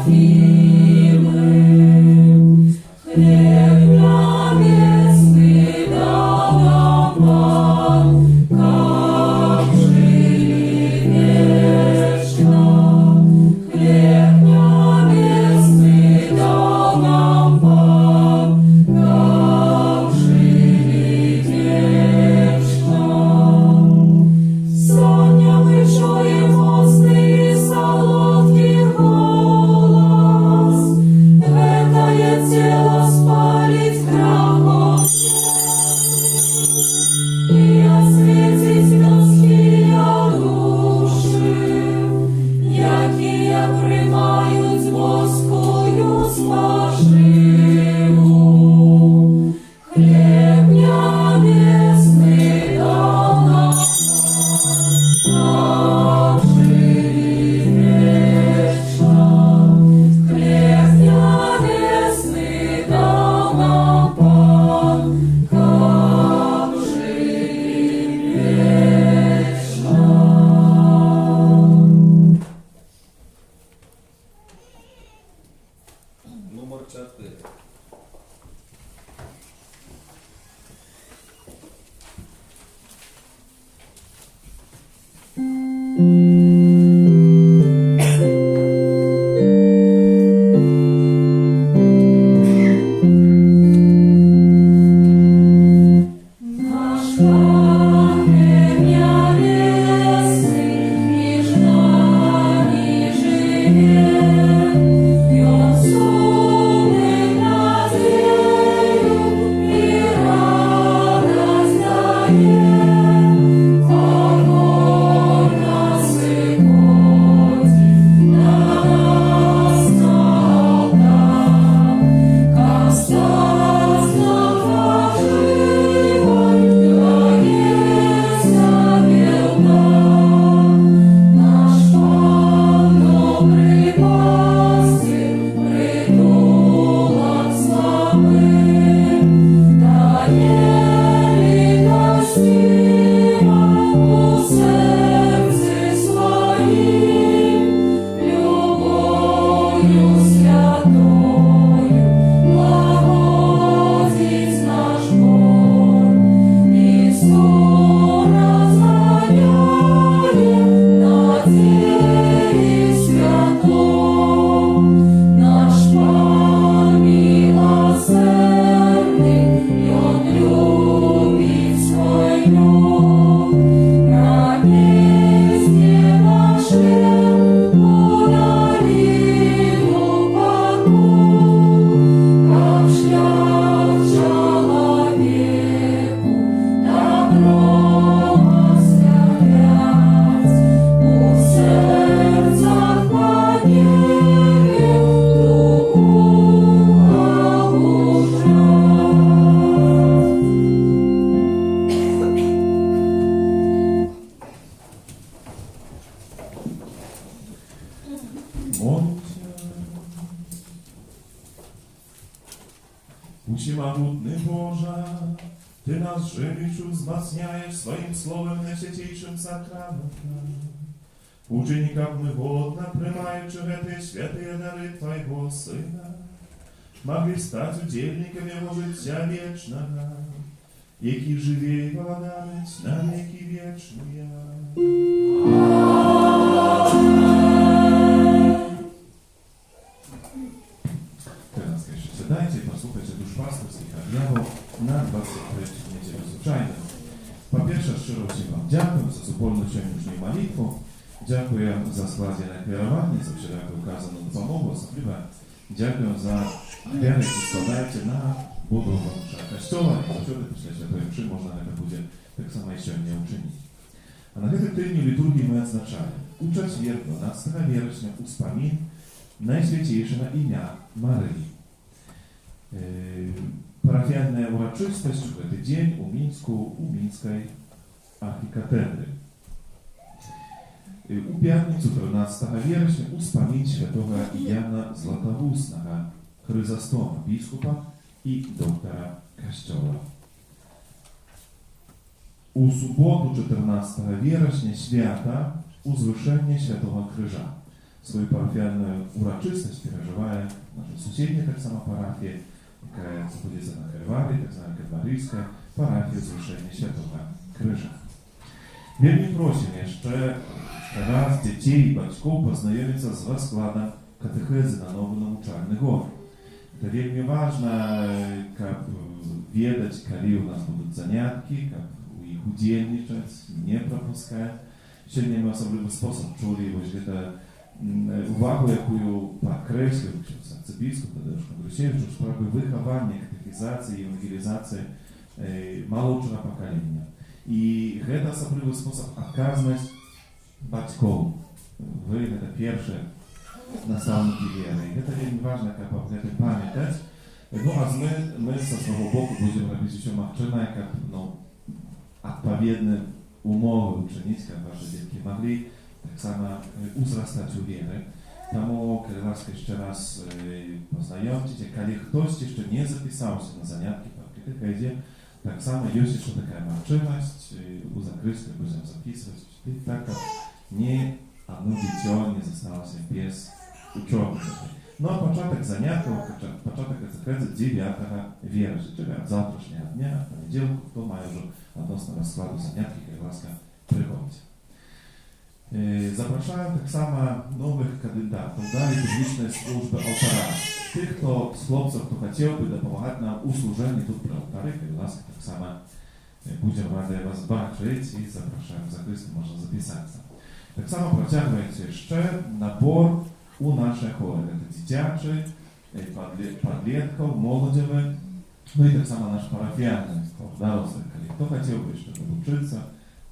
Серафимы, хлеб небесный дал нам Пан, как жили вечно. Хлеб небесный дал нам Пан, как жили вечно. Соня чує мостний солодкий голос, гетає тіло спалить крахом, і освітить людські душі, які приймають воскою споживу. Хлеб небесний дав нам как жили вечно. Хлеб небесный дал нам Пан, как жили вечно. Номер 4. Наш Пан небесный, між нами живе, і Он сумить надію і радость дає. Огонь на сикоті, на нас на алтар, кастас на поживой, дається вірна. Наш Пан добрий пастир, притулок слабим, дає літості у серці своїм, любов'ю святою благодість наш Бог, Христу розганяє надії свято. Наш Пан милосердний, і Он любить свой люд. Пронести наш хлеб, ударил упаковку, как шлях человеку добром освятять. У сердцах поднимет дух Молимся. Всемогутный Боже, Ты нас живичу взмацняешь своим словом найсвятейшим сакраментом. Ученикам мы годно, приймаючи эти святые дары Твоего Сына, могли стать удельниками Его життя вечного, який живе и владамить на веки вечные. Teraz jeszcze siadajcie i posłuchajcie duszpasterskich objawów na 23 niedzielę zwyczajną. Po pierwsze, szczerze Wam dziękuję za zupełną dzisiejszą modlitwę. Dziękuję za składzie kierowanie, za wszelako ukazaną pomogą, особливо dziękuję za wiarę, jaką składacie na budowę Kościoła i zawsze pісля Świętej Mszy można to będzie tak samo jeszcze nie uczynić. A na tej tygodniu liturgii my odznaczamy uczać wierno 12 września wspomin Najświętejszego imię Maryi. Parafialna uroczystość w ten dzień u Mińsku, u Mińskiej archikatedry. U piątnicu 14 września wspomin świętego Jana Zlatoustnego, Chryzostoma, biskupa i doktora Kościoła. U sobotu 14 września święta Uzwyszenie Świętego Krzyża. свою парафіальну урочистость переживає наша сусідня так само парафія, яка знаходиться на Кальварі, так звана Кальварійська парафія Зрушення Святого Крижа. Вельми просим jeszcze раз детей и батьков познайомиться з розкладом катехези на новый навчальный год. Это вельми важно, как ведать, коли у нас будут занятки, как их удельничать, не пропускать. Сегодня мы особливый способ чули, это увагу, якую подкреслив арцебіскуп Тадеуш Грушевич у справі виховання, катехізації, евангелізації молодшого покоління. І це особливий спосіб адказність батьків. Ви це перші наставники віри. І це вельми важливо, як об этом пам'ятати. Ну, а ми со свого боку будемо робити все можливе, як відповідні умови учинити, щоб ваші дітки могли tak samo uzrastać u wiery. Тому, kiedy łaska jeszcze raz poznajomcie, kiedy ktoś jeszcze nie zapisał się na zaniatki po katechezie, tak samo jest jeszcze taka możliwość u zakrysty będziemy zapisać. I taka nie одно dziecię nie zostało się bez uczoły. No a początek zaniatków, początek katechezy 9 wierszy, czyli od zawtrasznego dnia, w poniedziałku, to mają już odnośnie rozkładu zaniatki, kiedy łaska przychodzi. Zapraszałem tak samo nowych kandydatów do publicznej służby ołtarza. Tych, kto z chłopców, kto chciałby dopomagać nam u służeniu tu przy ołtarzu, łaska tak samo będziemy radi was zobaczyć i zapraszałem za Chrystus, można zapisać. Tak samo pociągając jeszcze nabór u naszych chory, dzieciaczy, podlietków, młodzieży, no i tak samo nasz parafialny, dorosłych. Kto chciałby jeszcze uczyć się,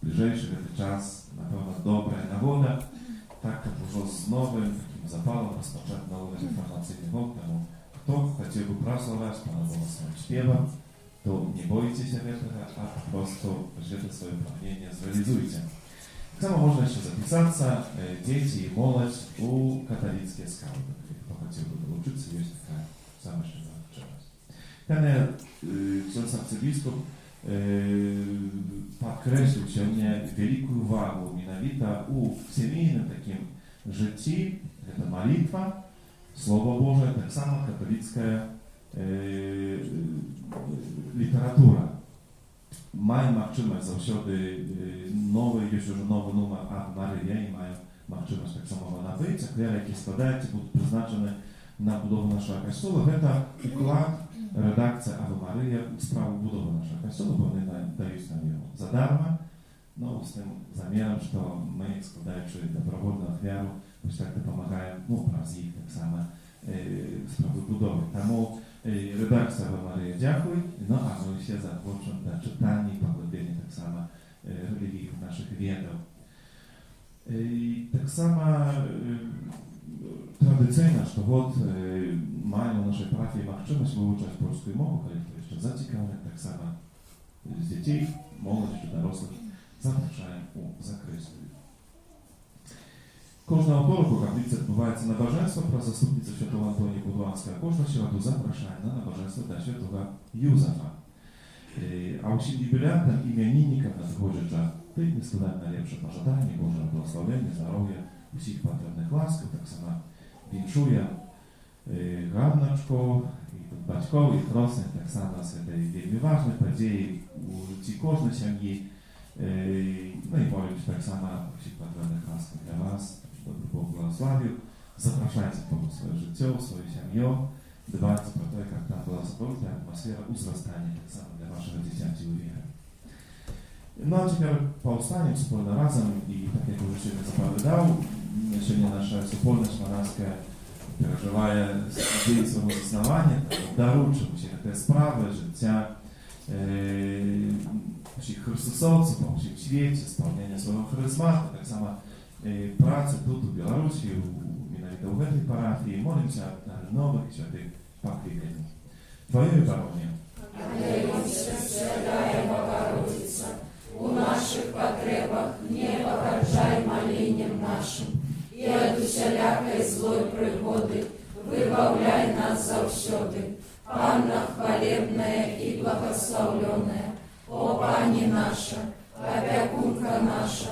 bliżejszy czas, na pewno dobra nagoda, tak dużo z nowym takim zapalem rozpocząć nowy informacyjny rok temu. Kto chciałby pracować, Pana Boga swoim śpiewem, to nie bójcie się tego, a po prostu te swoje pragnienie zrealizujcie. Tak samo można jeszcze zapisać dzieci i młodzież u katolickie skały. Kto chciałby nauczyć się, jest taka sama szczególna czynność. Ten ksiądz arcybiskup podkreślił się mnie wielką uwagę, mianowita u семейnym takim życiu, to malitwa, Słowo Boże, tak samo katolicka literatura. Mają możliwość zawsze nowy, już nowy numer Ave Maria i mają możliwość tak samo nabyć, a które jakie składajcie będą przeznaczone na budowę naszego kościoła. To układ, redakcja Ave Maria sprawą budowy naszego kościoła, bo one dają nam ją za darmo. No, z tym zamiarem, że my składający dobrowolną ofiarę, już tak pomagają, no, wraz ich tak samo sprawy budowy. Temu redakcja Ave Maria dziękuję, no a my się zapraszamy do czytania i pogłębienia tak samo religijnych naszych wiedów. Tak samo tradycyjna, że to mają nasze parafie możliwość wyuczać polskiej mowy, ale to jeszcze zaciekawe, tak samo z dzieci, młodzież czy dorosłych zapraszają u zakrysty. Кожного вторку в каплиці відбувається набоженство про заступницю святого Антонія Падуанського, а кожну середу запрошає на набоженство до святого Юзефа. А усім юбілятам іменинникам надходжать тих нескладно лепше пожадання, Божого благословення, здоров'я, усіх потрібних ласків, так само віншує гарночку, і батьков, і хросних, так само з цієї вельми важної події у житті кожної сім'ї. No i powiem tak samo всіх потрібних ласків для вас. Dobry Bóg błogosławił. Zapraszajcie po swoje życie, swoją семью. Dbajcie o to, jak tam była spokojna atmosfera uzrastania tak samo dla waszego dziecięcia i wiery. No a teraz powstanie wspólne razem i tak jak już się zapowiadał, сегодня наша wspólność monarska переживає день свого заснування, доручимо всі te sprawy życia всіх христосовців по всім світі, сповнення свого харизмату, так само pracy tu w Białorusi, mianowicie w tej parafii, modlimy się na nowych i świętych poklikań. Twoje paronie. Святая Богородица, у наших потребах не погоржай молением нашим, и от усялякой злой пригоды выбавляй нас завсёды. Панна хвалебная и благословленная, о Пани наша, опекунка наша,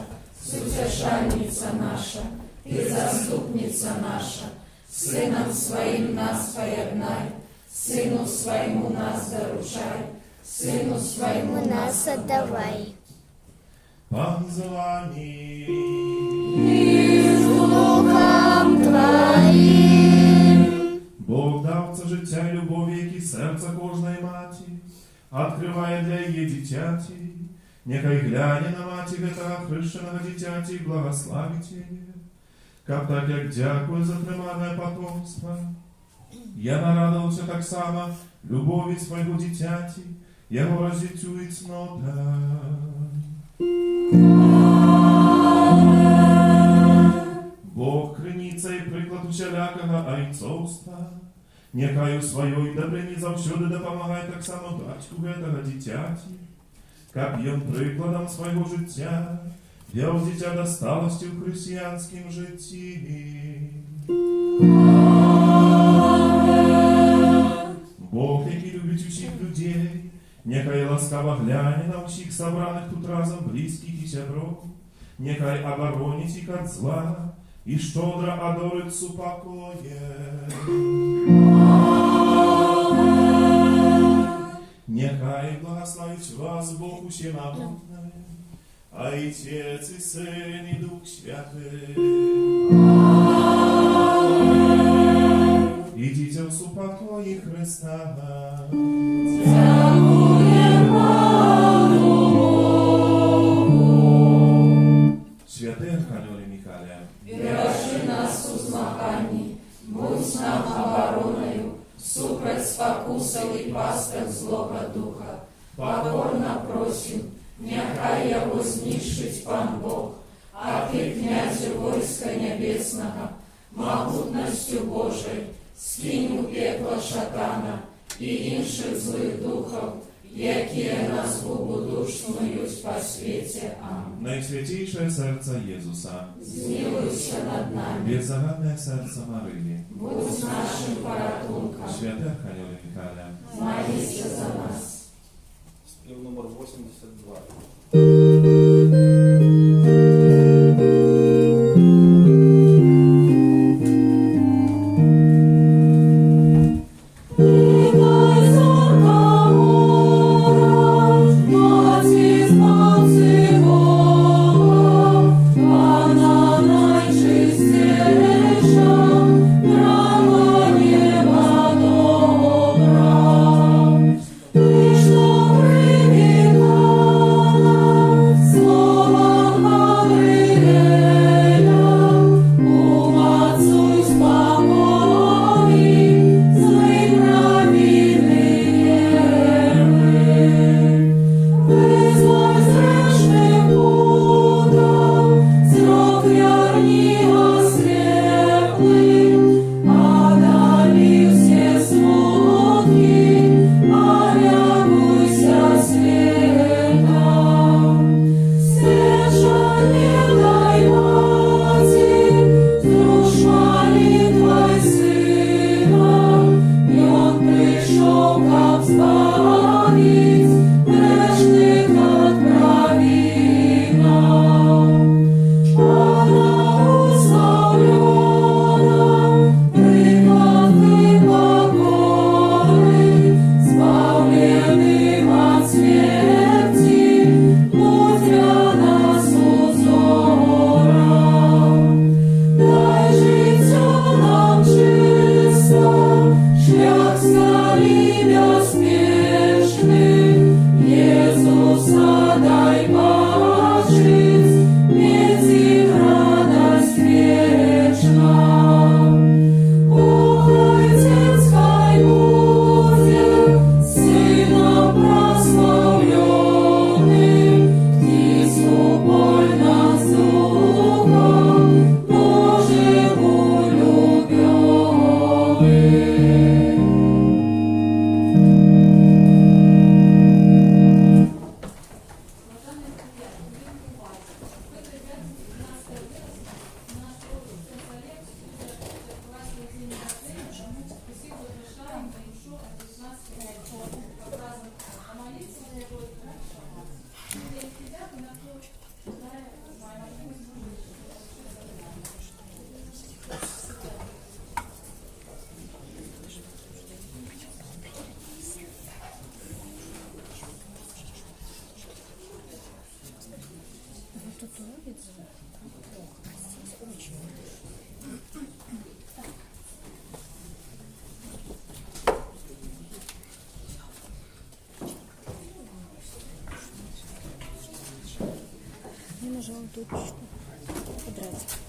Сутешальница наша, Ты заступница наша, Сыном Своим нас поеднай, Сыну Своему нас доручай, Сыну Своему нас отдавай. Пан з вами. І з Духом Твоїм. Бог давця життя і любові, які серця кожної маті, откриває для її дитяті. Нехай гляне на маті этого хрещеного дитяті і благословить її. Как так, як дякую за тримане потомство. Я нарадовався так само любові свого дитяті, його роздітю і цнота. Бог криниця і приклад усялякого айцовства. Нехай у своїй добрині завсюди допомагає так само батьку этого дитяті. Как він прикладом свого життя вел дитя до сталості в християнськім житті. Бог, який любить усіх людей, нехай ласкаво гляне на усіх собраних тут разом близьких і сябров, нехай оборонить їх від зла і щодро одорить супокоє. Нехай благословить вас Бог усемогутний, Отец и Сын и Дух Святый. Идите в супокое Христа. Святий Архангеле Михайле, Бережи нас у змаганні, будь нам обороною, супроть спокусов і пасток злого духа. Покорно просим, нехай його знищить пан Бог, а ти, князю войска небесного, могутностью Божой, скинь у пекло шатана і інших злих духов, які нас губодушнують по світі. Амінь. Найсвятейшее серце Єзуса, Змилуйся над нами, беззаганне серце Марії, будь нашим порятунком, Святий Архангеле Михайле, молися за нас. Спів номер 82. вот тут что? Квадратик.